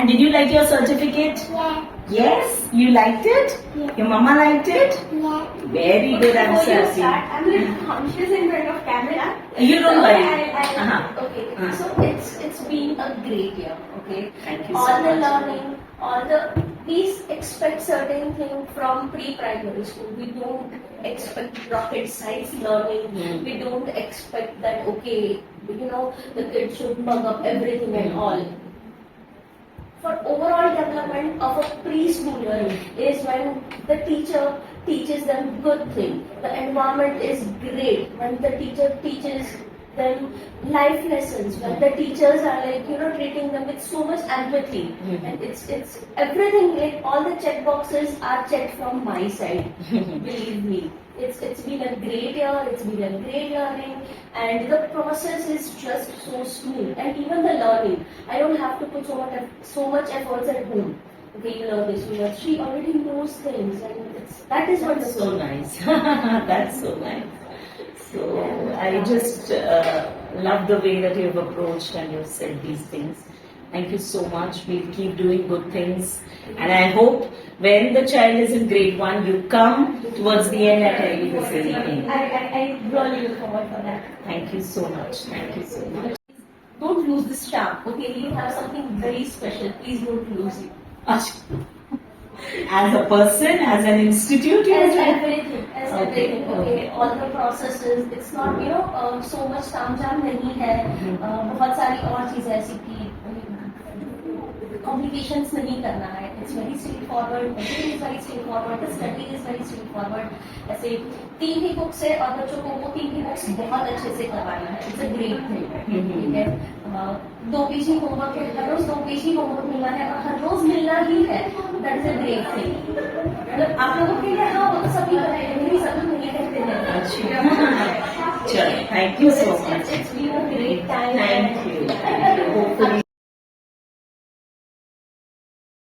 And did you like your certificate? Yeah. Yes? You liked it? Yeah. Your mama liked it? Yeah. Very good Before you answer. start, I'm a little conscious in front of camera. You don't worry. Okay. Uh-huh. So it's been a great year. Okay. Thank you all so the much. learning, please expect certain things from pre-primary school. We don't expect rocket science learning. We don't expect that the kid should mug up everything and all. For overall development of a preschooler is when the teacher teaches them good thing. The environment is great when the teacher teaches them life lessons. When the teachers are treating them with so much empathy, and it's everything. Like all the check boxes are checked from my side. Believe me. It's been a great year, it's been a great learning, and the process is just so smooth. And even the learning, I don't have to put so much efforts at home. Okay, you learn this, you learn. She already knows things, and that is wonderful. That's so nice. That's so nice. So I just love the way that you've approached and you've said these things. Thank you so much. We'll keep doing good things. And I hope when the child is in grade 1, you come towards the end and tell me the same thing. I really look forward for that. Thank you so much. Thank you so much. Don't lose this charm. Okay, you have something very special. Please don't lose it. As a person, as an institute, you As are everything, okay. All the processes, it's not so much तामझाम नहीं है. बहुत सारी और चीजें ऐसी की complications नहीं करना है. It's very straightforward. Everything is very straightforward. The study is very straightforward. ऐसे 3 ही बुक्स है और बच्चों को वो 3 ही बुक्स बहुत अच्छे से करवाना है. It's a great thing. ठीक है. 2 पेज ही होमवर्क है. हर रोज 2 पेज ही होमवर्क मिलना है और हर रोज मिलना ही है. That is a great thing. मतलब आप लोगों के लिए हाँ वो तो सभी करेंगे. मेरी सभी नहीं कहते हैं. Chalo, thank you so much. It's been a great time. Thank